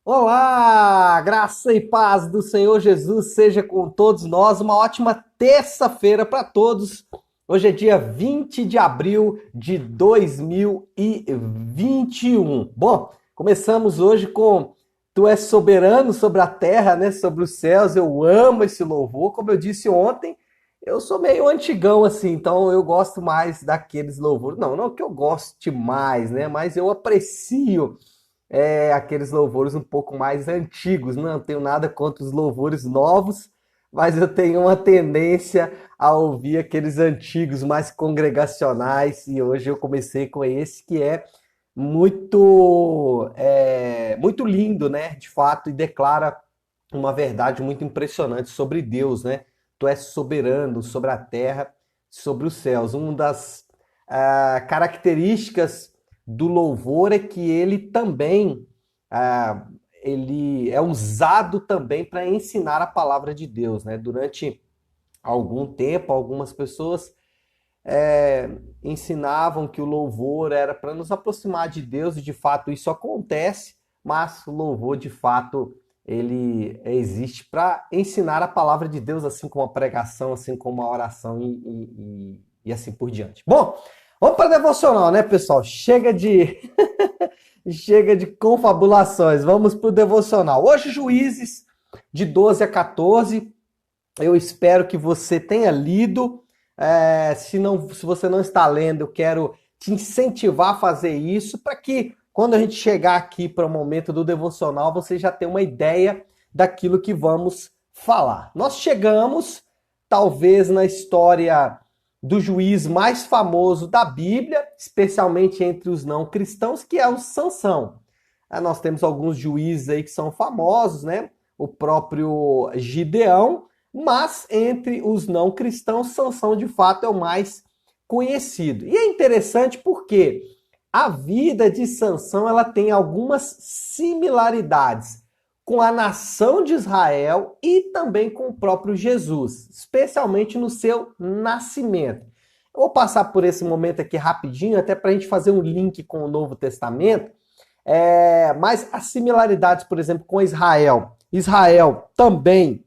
Olá, graça e paz do Senhor Jesus seja com todos nós. Uma ótima terça-feira para todos. Hoje é dia 20 de abril de 2021. Bom, começamos hoje com Tu és soberano sobre a terra, né? Sobre os céus. Eu amo esse louvor. Como eu disse ontem, eu sou meio antigão assim, então eu gosto mais daqueles louvores. Não que eu goste mais, né? Mas eu aprecio aqueles louvores um pouco mais antigos. Não tenho nada contra os louvores novos, mas eu tenho uma tendência a ouvir aqueles antigos mais congregacionais e hoje eu comecei com esse que é muito lindo, né? De fato, e declara uma verdade muito impressionante sobre Deus, né? Tu és soberano sobre a terra, sobre os céus. Uma das características do louvor é que ele também ah, ele é usado também para ensinar a palavra de Deus, né? Durante algum tempo, algumas pessoas ensinavam que o louvor era para nos aproximar de Deus e de fato isso acontece, mas o louvor de fato ele existe para ensinar a palavra de Deus, assim como a pregação, assim como a oração e assim por diante. Bom, vamos para a devocional, né, pessoal? Chega de confabulações, vamos para o devocional. Hoje, Juízes de 12 a 14. Eu espero que você tenha lido. Se você não está lendo, eu quero te incentivar a fazer isso para que quando a gente chegar aqui para o momento do devocional, você já tenha uma ideia daquilo que vamos falar. Nós chegamos, talvez, na história do juiz mais famoso da Bíblia, especialmente entre os não cristãos, que é o Sansão. Nós temos alguns juízes aí que são famosos, né? O próprio Gideão, mas entre os não cristãos, Sansão de fato é o mais conhecido. E é interessante porque a vida de Sansão ela tem algumas similaridades com a nação de Israel e também com o próprio Jesus, especialmente no seu nascimento. Eu vou passar por esse momento aqui rapidinho, até para a gente fazer um link com o Novo Testamento, mas as similaridades, por exemplo, com Israel. Israel também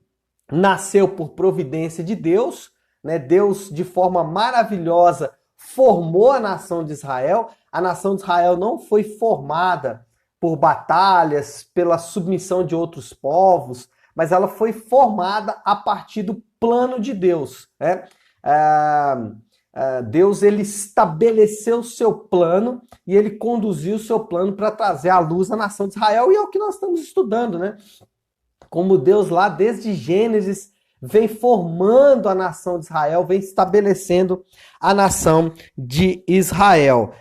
nasceu por providência de Deus, né? Deus, de forma maravilhosa, formou a nação de Israel. A nação de Israel não foi formada por batalhas, pela submissão de outros povos, mas ela foi formada a partir do plano de Deus, né? Deus ele estabeleceu o seu plano e ele conduziu o seu plano para trazer à luz a nação de Israel, e é o que nós estamos estudando, né? Como Deus lá desde Gênesis vem formando a nação de Israel, vem estabelecendo a nação de Israel.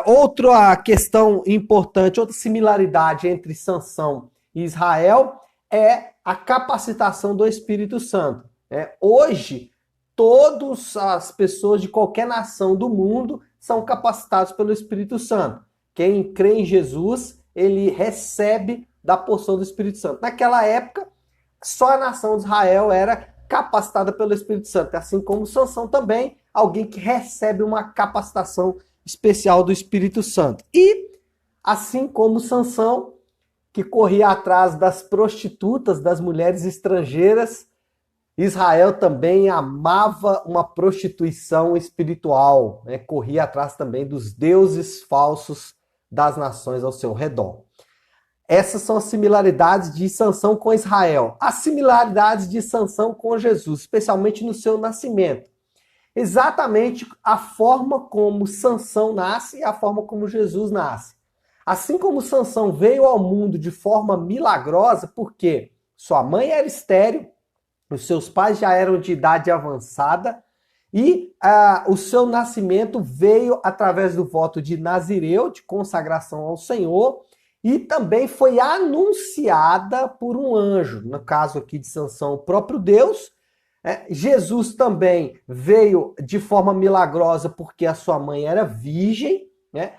Outra questão importante, outra similaridade entre Sansão e Israel é a capacitação do Espírito Santo. Hoje, todas as pessoas de qualquer nação do mundo são capacitados pelo Espírito Santo. Quem crê em Jesus, ele recebe da porção do Espírito Santo. Naquela época, só a nação de Israel era capacitada pelo Espírito Santo, assim como Sansão também, alguém que recebe uma capacitação especial do Espírito Santo. E assim como Sansão, que corria atrás das prostitutas, das mulheres estrangeiras, Israel também amava uma prostituição espiritual, né? Corria atrás também dos deuses falsos das nações ao seu redor. Essas são as similaridades de Sansão com Israel. As similaridades de Sansão com Jesus, especialmente no seu nascimento. Exatamente a forma como Sansão nasce e a forma como Jesus nasce. Assim como Sansão veio ao mundo de forma milagrosa, porque sua mãe era estéril, os seus pais já eram de idade avançada e o seu nascimento veio através do voto de Nazireu, de consagração ao Senhor, e também foi anunciada por um anjo, no caso aqui de Sansão, o próprio Deus. Jesus também veio de forma milagrosa porque a sua mãe era virgem, né?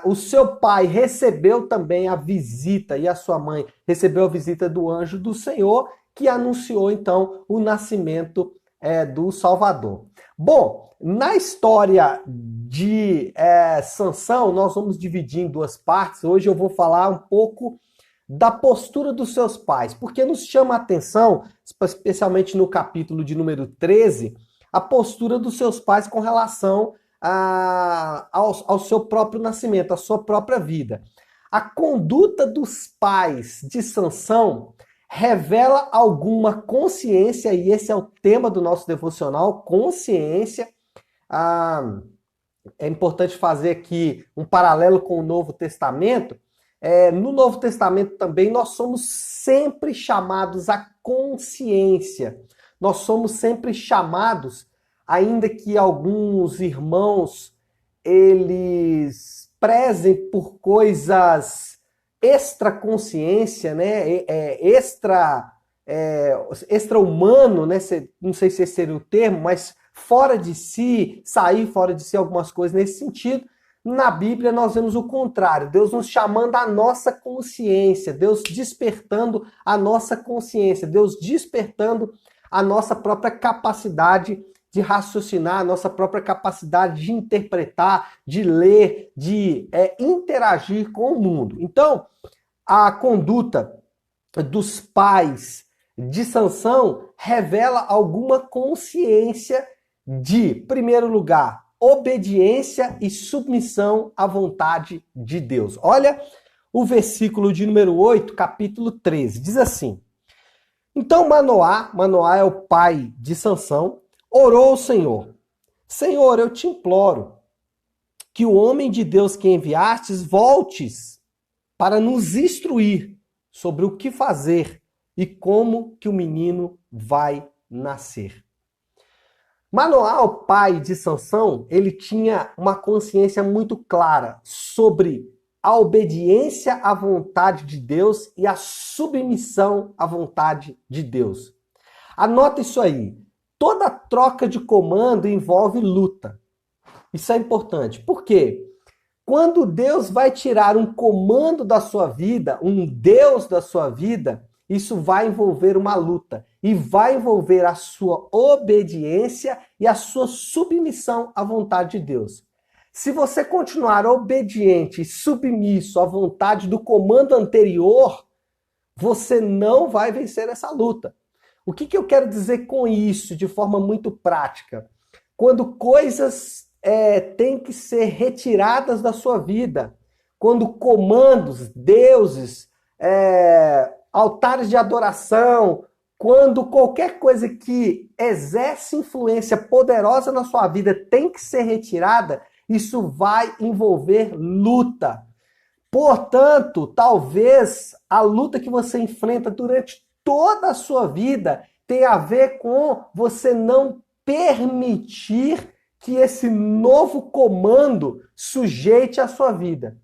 O seu pai recebeu também a visita e a sua mãe recebeu a visita do anjo do Senhor, que anunciou então o nascimento do Salvador. Bom, na história de Sansão, nós vamos dividir em duas partes. Hoje eu vou falar um pouco da postura dos seus pais, porque nos chama a atenção, especialmente no capítulo de número 13, a postura dos seus pais com relação ao seu próprio nascimento, à sua própria vida. A conduta dos pais de Sansão revela alguma consciência, e esse é o tema do nosso devocional, consciência. É importante fazer aqui um paralelo com o Novo Testamento. No Novo Testamento também nós somos sempre chamados à consciência. Nós somos sempre chamados, ainda que alguns irmãos eles prezem por coisas extra-consciência, né? Extra-humano, né? Não sei se esse seria o termo, mas fora de si, sair fora de si, algumas coisas nesse sentido. Na Bíblia nós vemos o contrário, Deus nos chamando à nossa consciência, Deus despertando a nossa consciência, Deus despertando a nossa própria capacidade de raciocinar, a nossa própria capacidade de interpretar, de ler, de interagir com o mundo. Então, a conduta dos pais de Sansão revela alguma consciência de, em primeiro lugar, obediência e submissão à vontade de Deus. Olha o versículo de número 8, capítulo 13. Diz assim: Então Manoá é o pai de Sansão, orou ao Senhor: Senhor, eu te imploro que o homem de Deus que enviastes voltes para nos instruir sobre o que fazer e como que o menino vai nascer. Manoá, o pai de Sansão, ele tinha uma consciência muito clara sobre a obediência à vontade de Deus e a submissão à vontade de Deus. Anota isso aí. Toda troca de comando envolve luta. Isso é importante. Por quê? Quando Deus vai tirar um comando da sua vida, um Deus da sua vida, isso vai envolver uma luta e vai envolver a sua obediência e a sua submissão à vontade de Deus. Se você continuar obediente e submisso à vontade do comando anterior, você não vai vencer essa luta. O que eu quero dizer com isso de forma muito prática? Quando coisas têm que ser retiradas da sua vida, quando comandos, deuses, altares de adoração, quando qualquer coisa que exerce influência poderosa na sua vida tem que ser retirada, isso vai envolver luta. Portanto, talvez a luta que você enfrenta durante toda a sua vida tenha a ver com você não permitir que esse novo comando sujeite a sua vida.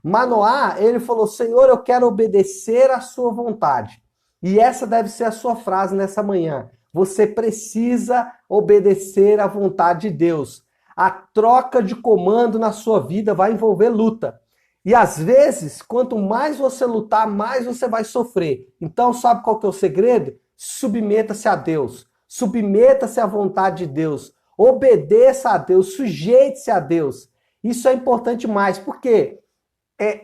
Manoá, ele falou: Senhor, eu quero obedecer à sua vontade. E essa deve ser a sua frase nessa manhã. Você precisa obedecer à vontade de Deus. A troca de comando na sua vida vai envolver luta. E às vezes, quanto mais você lutar, mais você vai sofrer. Então, sabe qual que é o segredo? Submeta-se a Deus. Submeta-se à vontade de Deus. Obedeça a Deus. Sujeite-se a Deus. Isso é importante mais. Por quê?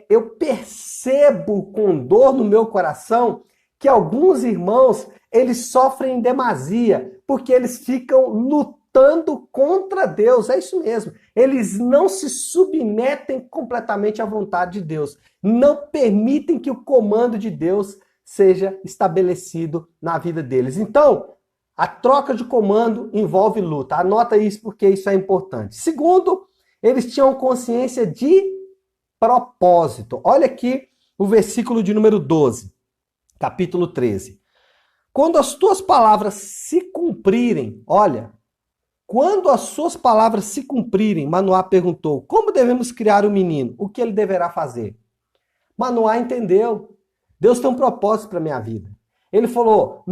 Eu percebo com dor no meu coração que alguns irmãos, eles sofrem em demasia, porque eles ficam lutando contra Deus. É isso mesmo. Eles não se submetem completamente à vontade de Deus. Não permitem que o comando de Deus seja estabelecido na vida deles. Então, a troca de comando envolve luta. Anota isso porque isso é importante. Segundo, eles tinham consciência de propósito. Olha aqui o versículo de número 12, capítulo 13. Quando as tuas palavras se cumprirem, olha, quando as suas palavras se cumprirem, Manoá perguntou: como devemos criar o menino? O que ele deverá fazer? Manoá entendeu. Deus tem um propósito para a minha vida. Ele falou,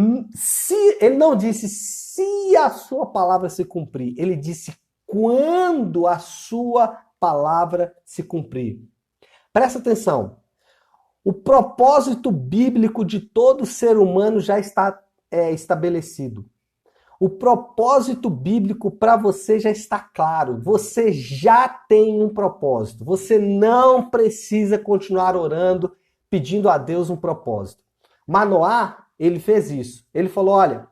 ele não disse se a sua palavra se cumprir, ele disse quando a sua palavra se cumprir. Presta atenção. O propósito bíblico de todo ser humano já está estabelecido. O propósito bíblico para você já está claro. Você já tem um propósito. Você não precisa continuar orando, pedindo a Deus um propósito. Manoá, ele fez isso. Ele falou, olha,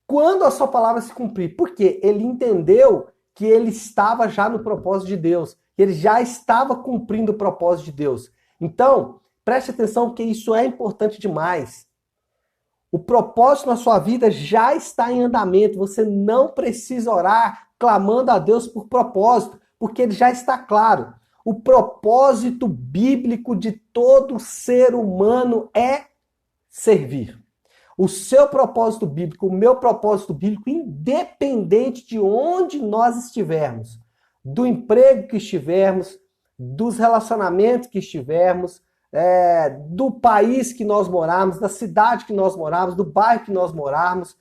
quando a sua palavra se cumprir, porque ele entendeu que ele estava já no propósito de Deus, que ele já estava cumprindo o propósito de Deus. Então, preste atenção que isso é importante demais. O propósito na sua vida já está em andamento. Você não precisa orar clamando a Deus por propósito, porque ele já está claro. O propósito bíblico de todo ser humano é servir. O seu propósito bíblico, o meu propósito bíblico, independente de onde nós estivermos, do emprego que estivermos, dos relacionamentos que estivermos, do país que nós morarmos, da cidade que nós morarmos, do bairro que nós morarmos,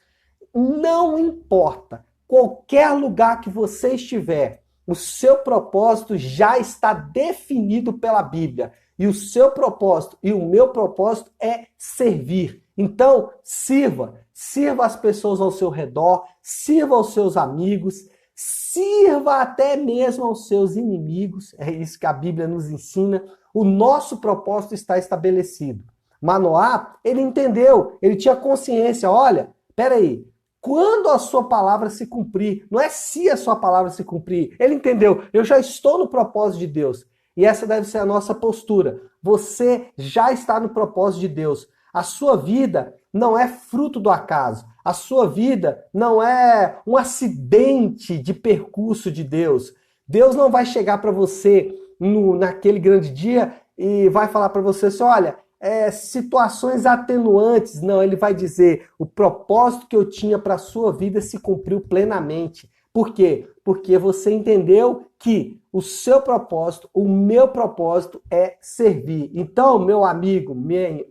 não importa. Qualquer lugar que você estiver, o seu propósito já está definido pela Bíblia. E o seu propósito e o meu propósito é servir. Então, sirva as pessoas ao seu redor, sirva aos seus amigos, sirva até mesmo aos seus inimigos. É isso que a Bíblia nos ensina. O nosso propósito está estabelecido. Manoá, ele entendeu, ele tinha consciência, olha, peraí, quando a sua palavra se cumprir, não é se a sua palavra se cumprir, ele entendeu, eu já estou no propósito de Deus. E essa deve ser a nossa postura. Você já está no propósito de Deus. A sua vida não é fruto do acaso. A sua vida não é um acidente de percurso de Deus. Deus não vai chegar para você naquele grande dia e vai falar para você assim, olha, situações atenuantes. Não, ele vai dizer, o propósito que eu tinha para a sua vida se cumpriu plenamente. Por quê? Porque você entendeu que o seu propósito, o meu propósito é servir. Então, meu amigo, minha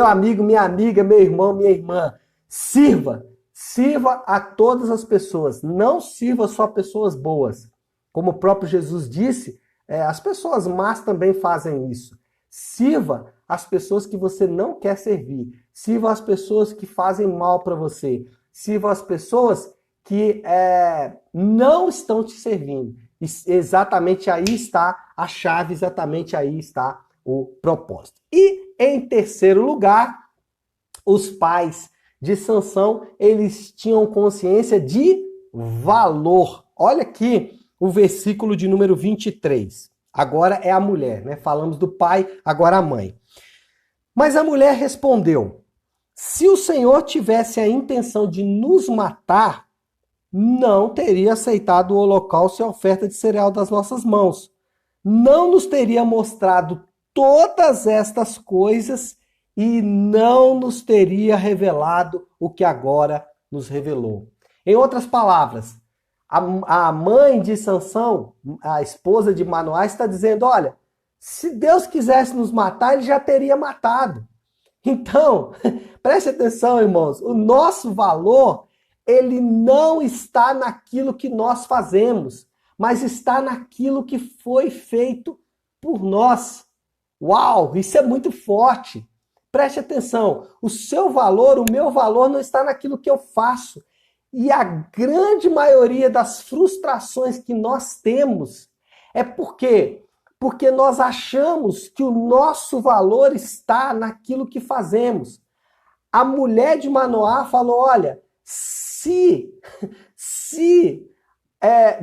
amiga, meu irmão, minha irmã, sirva a todas as pessoas, não sirva só pessoas boas. Como o próprio Jesus disse, as pessoas más também fazem isso. Sirva as pessoas que você não quer servir. Sirva as pessoas que fazem mal para você. Sirva as pessoas que não estão te servindo. E exatamente aí está a chave, exatamente aí está o propósito. E em terceiro lugar, os pais de Sansão, eles tinham consciência de valor. Olha aqui o versículo de número 23. Agora é a mulher, né? Falamos do pai, agora a mãe. Mas a mulher respondeu, se o Senhor tivesse a intenção de nos matar, não teria aceitado o holocausto e a oferta de cereal das nossas mãos. Não nos teria mostrado todas estas coisas e não nos teria revelado o que agora nos revelou. Em outras palavras, a mãe de Sansão, a esposa de Manoá, está dizendo, olha, se Deus quisesse nos matar, ele já teria matado. Então, preste atenção, irmãos, o nosso valor, ele não está naquilo que nós fazemos, mas está naquilo que foi feito por nós. Uau, isso é muito forte. Preste atenção, o seu valor, o meu valor não está naquilo que eu faço. E a grande maioria das frustrações que nós temos é porque nós achamos que o nosso valor está naquilo que fazemos. A mulher de Manoá falou, olha, se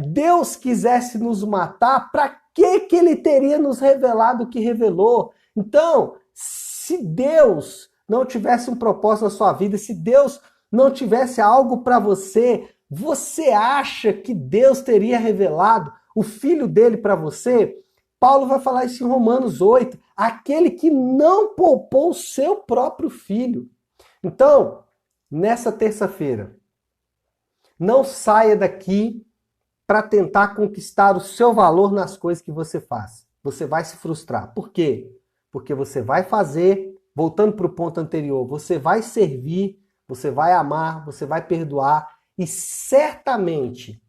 Deus quisesse nos matar, para que ele teria nos revelado o que revelou? Então, se Deus não tivesse um propósito na sua vida, se Deus não tivesse algo para você, você acha que Deus teria revelado o Filho dele para você? Paulo vai falar isso em Romanos 8, aquele que não poupou o seu próprio Filho. Então, nessa terça-feira, não saia daqui para tentar conquistar o seu valor nas coisas que você faz. Você vai se frustrar. Por quê? Porque você vai fazer, voltando para o ponto anterior, você vai servir, você vai amar, você vai perdoar e certamente,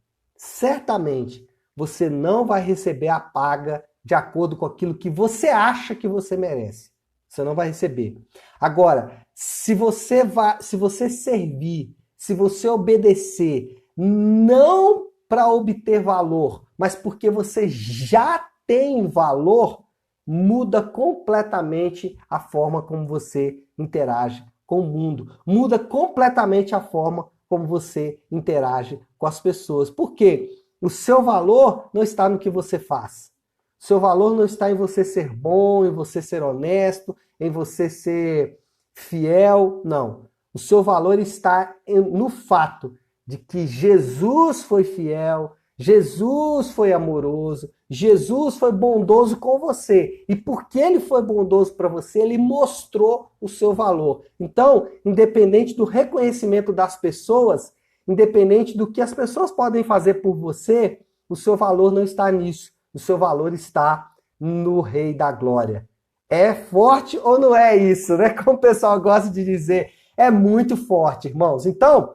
você não vai receber a paga de acordo com aquilo que você acha que você merece. Você não vai receber. Agora, se você servir, se você obedecer, não para obter valor, mas porque você já tem valor, muda completamente a forma como você interage com o mundo. Muda completamente a forma como você interage com as pessoas. Por quê? O seu valor não está no que você faz. O seu valor não está em você ser bom, em você ser honesto, em você ser fiel. Não. O seu valor está no fato de que Jesus foi fiel, Jesus foi amoroso, Jesus foi bondoso com você. E porque ele foi bondoso para você, ele mostrou o seu valor. Então, independente do reconhecimento das pessoas, independente do que as pessoas podem fazer por você, o seu valor não está nisso. O seu valor está no Rei da Glória. É forte ou não é isso, né? Como o pessoal gosta de dizer, é muito forte, irmãos. Então,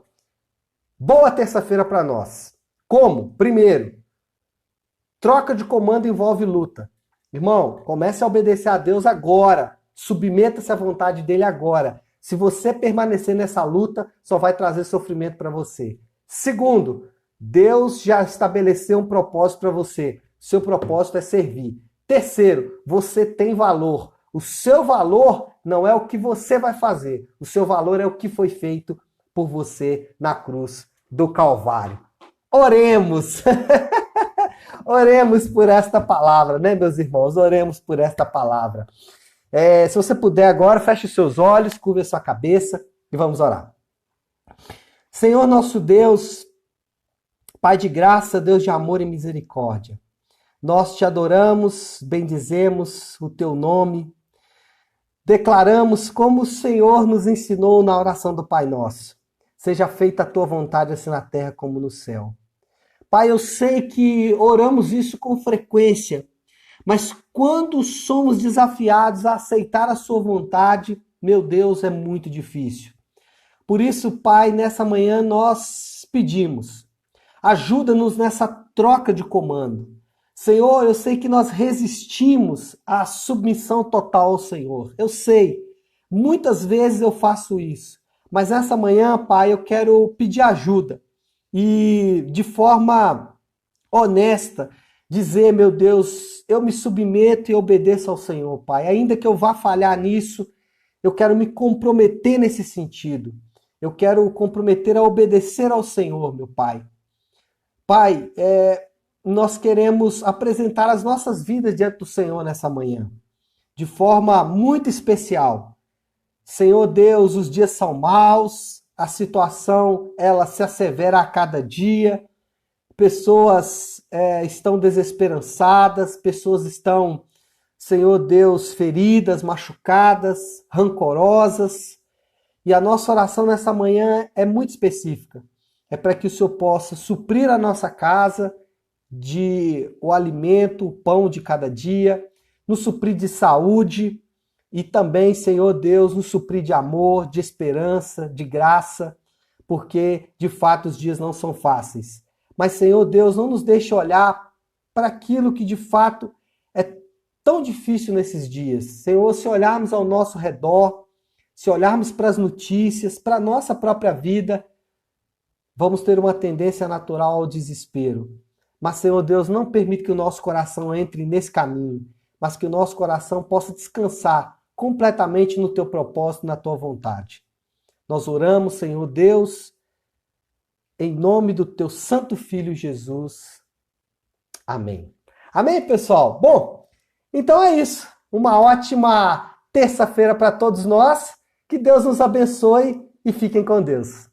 boa terça-feira para nós. Como? Primeiro, troca de comando envolve luta. Irmão, comece a obedecer a Deus agora. Submeta-se à vontade dele agora. Se você permanecer nessa luta, só vai trazer sofrimento para você. Segundo, Deus já estabeleceu um propósito para você. Seu propósito é servir. Terceiro, você tem valor. O seu valor não é o que você vai fazer. O seu valor é o que foi feito por você na cruz do Calvário. Oremos! Oremos por esta palavra, né, meus irmãos? Oremos por esta palavra. Se você puder agora, feche os seus olhos, curva a sua cabeça e vamos orar. Senhor nosso Deus, Pai de graça, Deus de amor e misericórdia, nós te adoramos, bendizemos o teu nome, declaramos como o Senhor nos ensinou na oração do Pai Nosso. Seja feita a tua vontade, assim na terra como no céu. Pai, eu sei que oramos isso com frequência, mas quando somos desafiados a aceitar a sua vontade, meu Deus, é muito difícil. Por isso, Pai, nessa manhã nós pedimos, ajuda-nos nessa troca de comando. Senhor, eu sei que nós resistimos à submissão total ao Senhor. Eu sei, muitas vezes eu faço isso, mas nessa manhã, Pai, eu quero pedir ajuda. E de forma honesta, dizer, meu Deus, eu me submeto e obedeço ao Senhor, Pai. Ainda que eu vá falhar nisso, eu quero me comprometer nesse sentido. Eu quero comprometer a obedecer ao Senhor, meu Pai. Pai, nós queremos apresentar as nossas vidas diante do Senhor nessa manhã, de forma muito especial. Senhor Deus, os dias são maus, a situação, ela se assevera a cada dia, pessoas estão desesperançadas, pessoas estão, Senhor Deus, feridas, machucadas, rancorosas, e a nossa oração nessa manhã é muito específica, é para que o Senhor possa suprir a nossa casa de o alimento, o pão de cada dia, nos suprir de saúde, e também, Senhor Deus, nos suprir de amor, de esperança, de graça, porque, de fato, os dias não são fáceis. Mas, Senhor Deus, não nos deixe olhar para aquilo que, de fato, é tão difícil nesses dias. Senhor, se olharmos ao nosso redor, se olharmos para as notícias, para a nossa própria vida, vamos ter uma tendência natural ao desespero. Mas, Senhor Deus, não permite que o nosso coração entre nesse caminho, mas que o nosso coração possa descansar completamente no teu propósito, na tua vontade. Nós oramos, Senhor Deus, em nome do teu santo Filho Jesus. Amém. Amém, pessoal? Bom, então é isso. Uma ótima terça-feira para todos nós. Que Deus nos abençoe e fiquem com Deus.